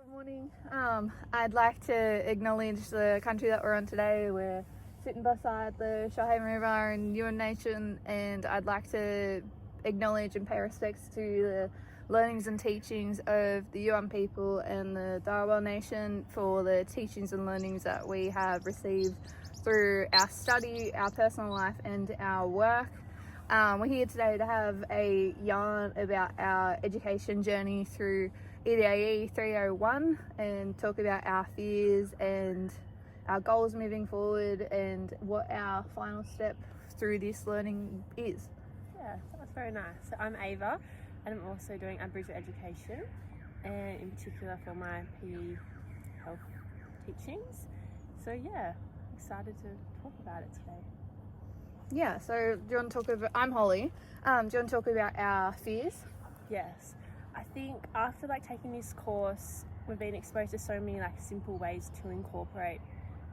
Good morning. I'd like to acknowledge the country that we're on today. We're sitting beside the Shoalhaven River in Yuin Nation, and I'd like to acknowledge and pay respects to the learnings and teachings of the Yuin people and the Darawal Nation for the teachings and learnings that we have received through our study, our personal life and our work. We're here today to have a yarn about our education journey through EDAE301 and talk about our fears and our goals moving forward and what our final step through this learning is. Yeah, that's very nice. So I'm Ava and I'm also doing Aboriginal education, and in particular for my PE health teachings. So yeah, excited to talk about it today. Yeah, so do you want to talk about, I'm Holly, do you want to talk about our fears? Yes, I think after taking this course, we've been exposed to so many simple ways to incorporate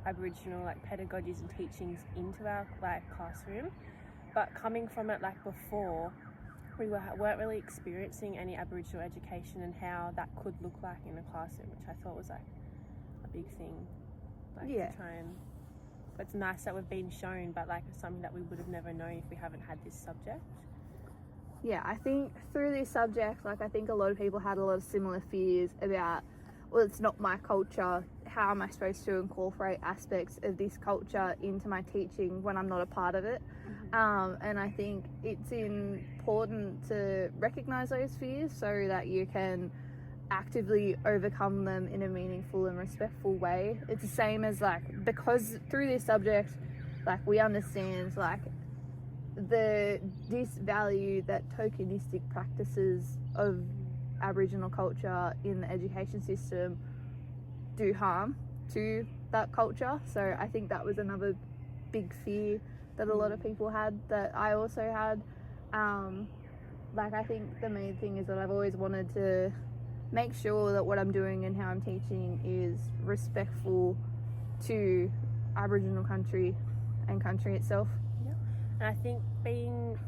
Aboriginal pedagogies and teachings into our classroom. But coming from it before, we weren't really experiencing any Aboriginal education and how that could look like in a classroom, which I thought was a big thing. Yeah. To try and, but it's nice that we've been shown, but it's something that we would have never known if we haven't had this subject. Yeah, I think through this subject, I think a lot of people had a lot of similar fears about, well, it's not my culture. How am I supposed to incorporate aspects of this culture into my teaching when I'm not a part of it? And I think it's important to recognize those fears so that you can actively overcome them in a meaningful and respectful way. It's the same as because through this subject, we understand the disvalue that tokenistic practices of Aboriginal culture in the education system do harm to that culture. So I think that was another big fear that a lot of people had, that I also had. I think the main thing is that I've always wanted to make sure that what I'm doing and how I'm teaching is respectful to Aboriginal country and country itself. Yeah, and I think being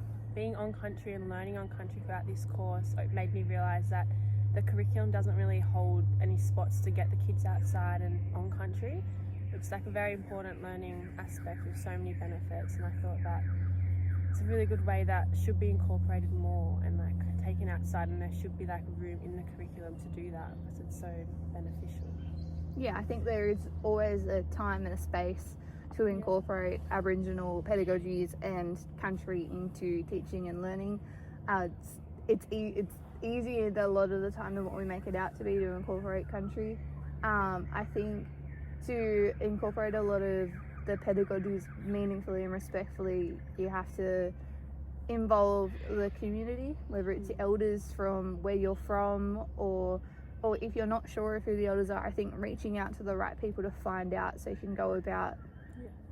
on country and learning on country throughout this course, it made me realise that the curriculum doesn't really hold any spots to get the kids outside and on country. It's a very important learning aspect with so many benefits, and I thought that it's a really good way that should be incorporated more and taken outside, and there should be room in the curriculum to do that because it's so beneficial. Yeah, I think there is always a time and a space to incorporate Aboriginal pedagogies and country into teaching and learning. It's easier a lot of the time than what we make it out to be to incorporate country. I think to incorporate a lot of the pedagogies meaningfully and respectfully, you have to involve the community, whether it's the elders from where you're from, or if you're not sure of who the elders are, I think reaching out to the right people to find out so you can go about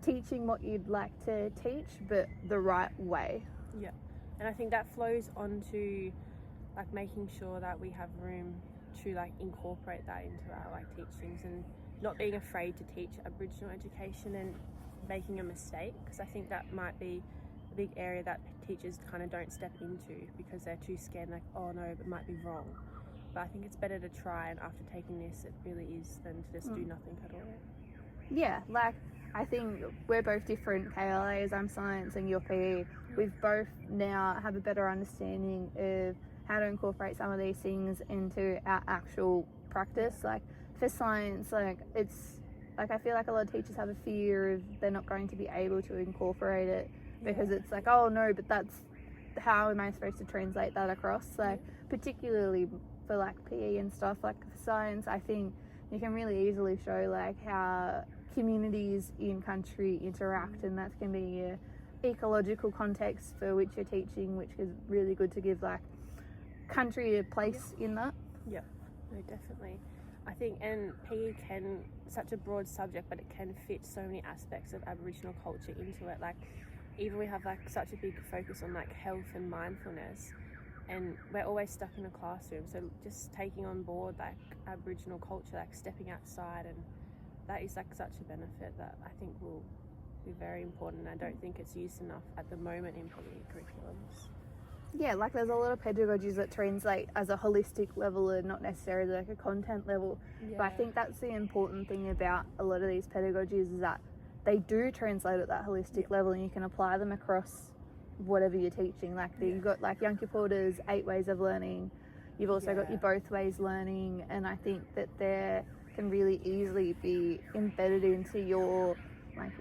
teaching what you'd like to teach, but the right way. Yeah, and I think that flows onto making sure that we have room to incorporate that into our teachings, and not being afraid to teach Aboriginal education and making a mistake, because I think that might be a big area that teachers kind of don't step into because they're too scared, oh no, it might be wrong. But I think it's better to try, and after taking this, it really is, than to just do nothing at all. Yeah, I think we're both different KLAs. I'm science and you're PE. We've both now have a better understanding of how to incorporate some of these things into our actual practice. For science, it's I feel a lot of teachers have a fear of they're not going to be able to incorporate it because it's oh no, but that's, how am I supposed to translate that across? Particularly for PE and stuff. For science, I think you can really easily show how communities in country interact, and that can be a ecological context for which you're teaching, which is really good to give country a place in that. Yeah, no, definitely. I think, and PE can, such a broad subject, but it can fit so many aspects of Aboriginal culture into it. Even we have such a big focus on health and mindfulness, and we're always stuck in a classroom. So just taking on board Aboriginal culture, stepping outside, and that is such a benefit that I think will be very important. I don't think it's used enough at the moment in PE curriculums. Yeah, like there's a lot of pedagogies that translate as a holistic level and not necessarily like a content level. Yeah. But I think that's the important thing about a lot of these pedagogies is that they do translate at that holistic level, and you can apply them across whatever you're teaching. Like you've got like Yankee Porter's 8 ways of learning. You've also got your both ways learning, and I think that there can really easily be embedded into your like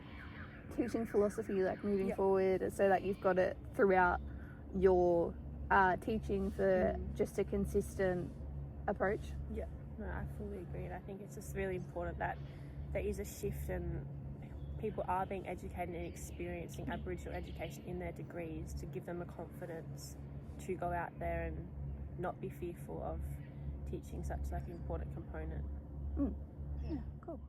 teaching philosophy, like moving forward, so that you've got it throughout your teaching for just a consistent approach. Yeah, no, I fully agree, and I think it's just really important that there is a shift and people are being educated and experiencing Aboriginal education in their degrees to give them the confidence to go out there and not be fearful of teaching such like an important component. Yeah, cool.